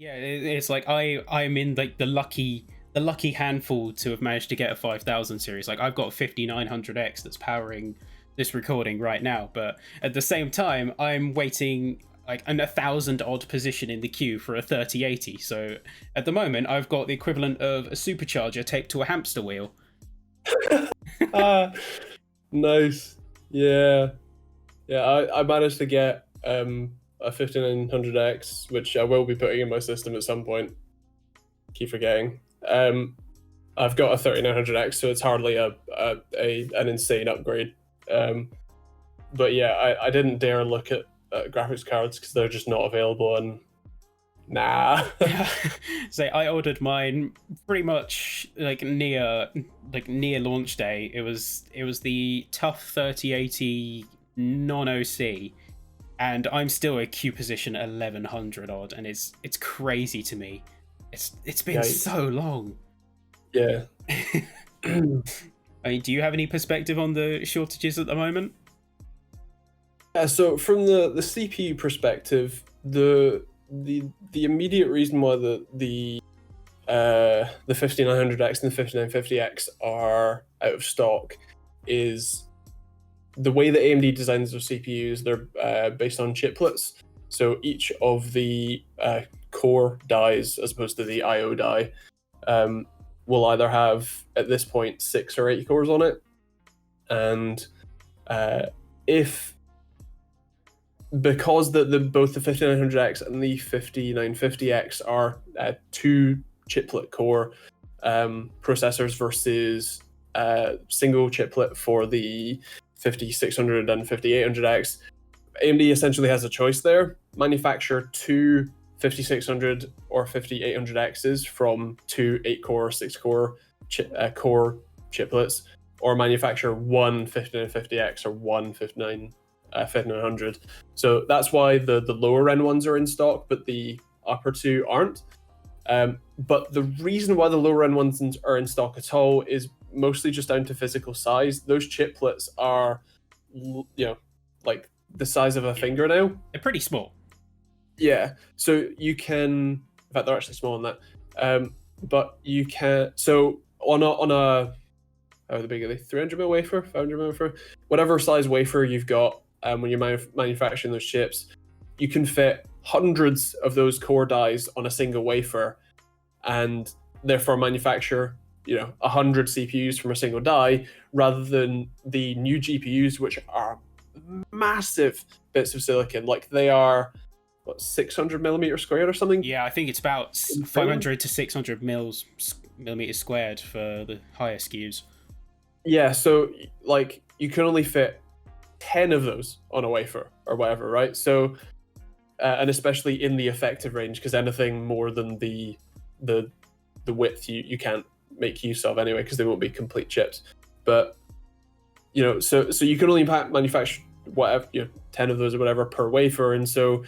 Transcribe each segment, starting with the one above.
Yeah, it's like I'm in like the lucky handful to have managed to get a 5000 series. Like I've got a 5900X that's powering this recording right now, but at the same time I'm waiting like an 1,000 odd position in the queue for a 3080. So at the moment I've got the equivalent of a supercharger taped to a hamster wheel. Ah, nice. Yeah. Yeah, I managed to get a 5900X, which I will be putting in my system at some point. Keep forgetting. I've got a 3900X, so it's hardly an insane upgrade. But yeah, I didn't dare look at graphics cards because they're just not available, and nah. So I ordered mine pretty much like near launch day. It was the tough 3080 non OC, and I'm still a queue position 1100 odd, and it's crazy to me. It's been Yikes. so long. Yeah. I mean, do you have any perspective on the shortages at the moment? Yeah, so from the CPU perspective, the immediate reason why the 5900X and the 5950X are out of stock is the way that AMD designs their CPUs. They're based on chiplets, so each of the core dies, as opposed to the IO die, will either have at this point 6 or 8 cores on it, and if because the both the 5900X and the 5950X are two chiplet core processors versus single chiplet for the 5600 and 5800X, AMD essentially has a choice there: manufacture two 5600 or 5800Xs from two 8-core, 6-core core chiplets, or manufacture one 5950X or one 5900. So that's why the lower end ones are in stock, but the upper two aren't. But the reason why the lower end ones are in stock at all is mostly just down to physical size. Those chiplets are, like the size of a fingernail. They're pretty small. Yeah, so you can. In fact, they're actually small on that. But you can. So on a how big are they? 300 mil wafer, 500 mil wafer, whatever size wafer you've got. When you're manufacturing those chips, you can fit hundreds of those core dies on a single wafer, and therefore manufacture 100 CPUs from a single die, rather than the new GPUs, which are massive bits of silicon. Like they are 600 millimeters squared or something. Yeah, I think it's about 500 to 600 millimeters squared for the higher SKUs. Yeah, so like you can only fit 10 of those on a wafer or whatever, right? So and especially in the effective range, because anything more than the width you can't make use of anyway, because they won't be complete chips. But so you can only manufacture whatever 10 of those or whatever per wafer. And so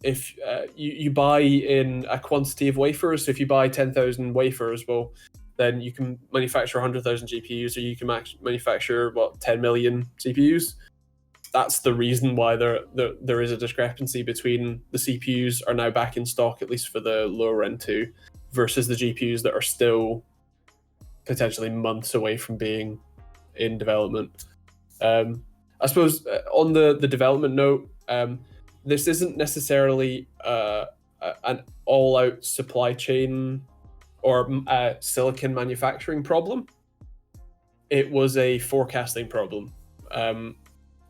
if you buy in a quantity of wafers, so if you buy 10,000 wafers, well, then you can manufacture 100,000 GPUs, or you can manufacture 10 million CPUs. That's the reason why there is a discrepancy between the CPUs are now back in stock, at least for the lower end two, versus the GPUs that are still potentially months away from being in development. I suppose on the development note, this isn't necessarily an all-out supply chain or silicon manufacturing problem. It was a forecasting problem.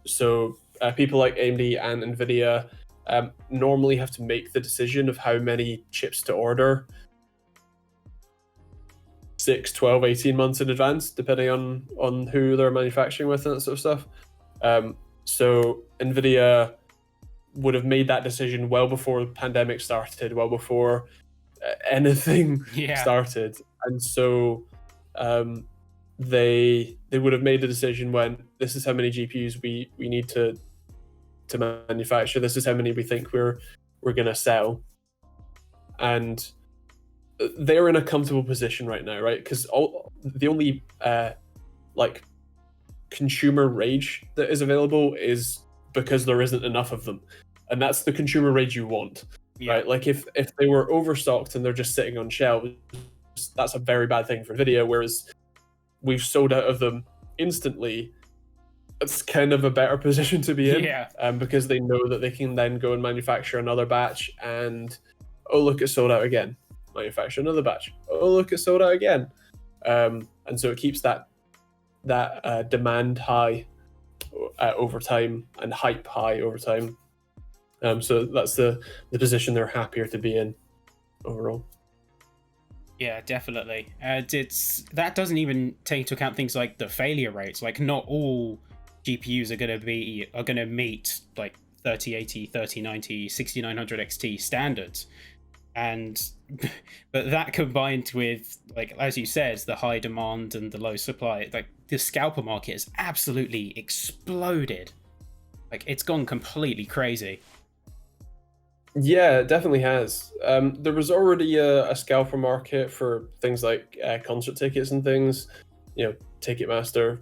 So people like AMD and NVIDIA normally have to make the decision of how many chips to order 6, 12, 18 months in advance, depending on who they're manufacturing with and that sort of stuff. So NVIDIA would have made that decision well before the pandemic started, well before anything started. And so they would have made the decision when this is how many GPUs we need to manufacture, this is how many we think we're going to sell. And they're in a comfortable position right now, right? Because the only like consumer rage that is available is because there isn't enough of them, and that's the consumer rage you want. Yeah. right? Like if they were overstocked and they're just sitting on shelves, that's a very bad thing for Nvidia. Whereas we've sold out of them instantly, it's kind of a better position to be in, Yeah. because they know that they can then go and manufacture another batch, and oh look, it's sold out again. Manufacture another batch. Oh look, it's sold out again. And so it keeps that demand high over time, and hype high over time. So that's the position they're happier to be in overall. Yeah, definitely. That doesn't even take into account things like the failure rates. Like, not all GPUs are gonna meet like 3080, 3090, 6900 XT standards, and but that combined with, like as you said, the high demand and the low supply, like the scalper market has absolutely exploded. Like, it's gone completely crazy. Yeah, it definitely has. There was already a scalper market for things like concert tickets and things, Ticketmaster.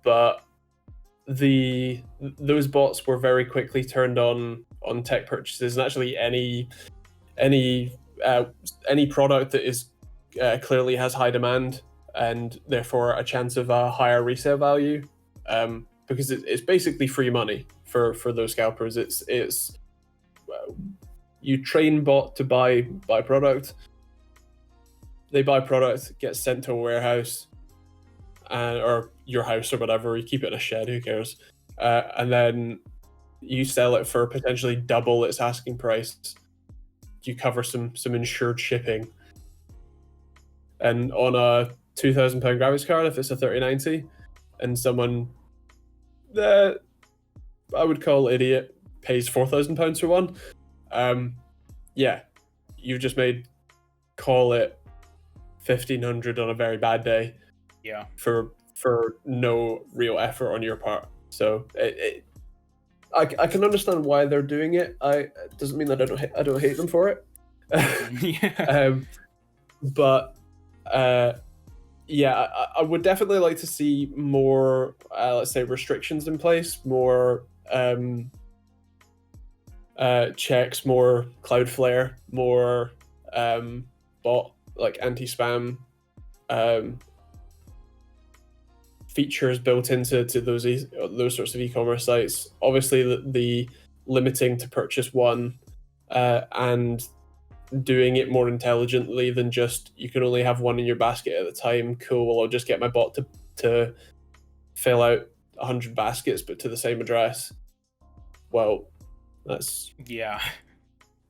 But those bots were very quickly turned on tech purchases, and actually any product that is clearly has high demand and therefore a chance of a higher resale value, because it's basically free money for those scalpers. It's you train bot to buy product. They buy product, gets sent to a warehouse, or your house or whatever. You keep it in a shed, who cares? And then you sell it for potentially double its asking price. You cover some insured shipping, and on a £2,000 graphics card, if it's a 3090, and someone that I would call idiot pays £4,000 for one, yeah, you've just made, call it 1,500 on a very bad day. Yeah. For no real effort on your part. So I can understand why they're doing it. It doesn't mean that I don't hate them for it. Yeah. But yeah, I would definitely like to see more, let's say, restrictions in place, more checks, more Cloudflare, more bot, like anti-spam features built into those sorts of e-commerce sites. Obviously, the limiting to purchase one, and doing it more intelligently than just you can only have one in your basket at a time. Cool, well, I'll just get my bot to fill out 100 baskets, but to the same address. Well, that's Yeah.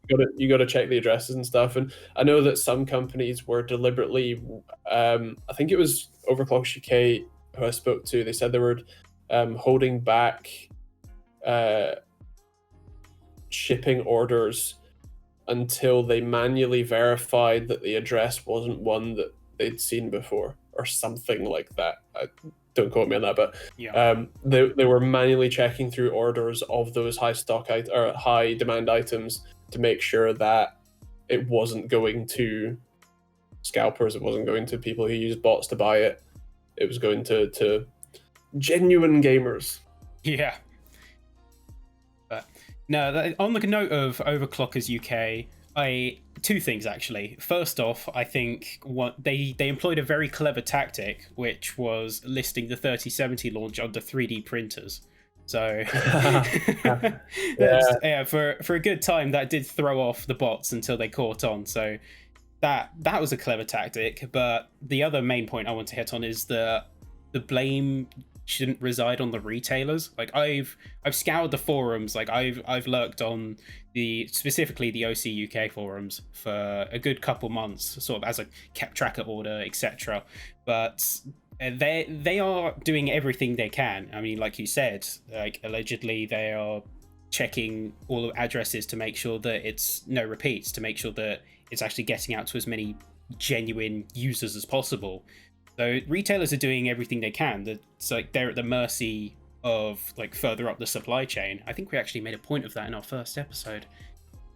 you got to check the addresses and stuff. And I know that some companies were deliberately, I think it was Overclock UK who I spoke to, they said they were holding back shipping orders until they manually verified that the address wasn't one that they'd seen before, or something like that. Don't quote me on that, but Yeah. they were manually checking through orders of those or high demand items to make sure that it wasn't going to scalpers, it wasn't going to people who use bots to buy it. It was going to genuine gamers. Yeah. But no, on the note of Overclockers UK, two things actually. First off, I think what they employed a very clever tactic, which was listing the 3070 launch under 3D printers. So yeah, for a good time, that did throw off the bots until they caught on. So that was a clever tactic. But the other main point I want to hit on is the blame shouldn't reside on the retailers. Like, I've scoured the forums, like I've lurked on specifically the OC UK forums for a good couple months, sort of as a kept track of order, etc. But they are doing everything they can. I mean, like you said, like allegedly they are checking all the addresses to make sure that it's no repeats, to make sure that it's actually getting out to as many genuine users as possible. So retailers are doing everything they can. It's like they're at the mercy of like further up the supply chain. I think we actually made a point of that in our first episode.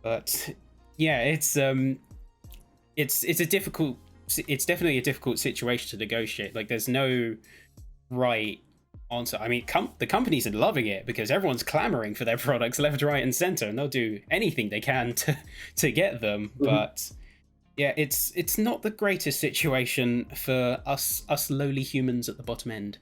But yeah, it's definitely a difficult situation to negotiate. Like, there's no right answer. I mean, the companies are loving it because everyone's clamoring for their products left, right, and center, and they'll do anything they can to get them. But yeah, it's not the greatest situation for us lowly humans at the bottom end.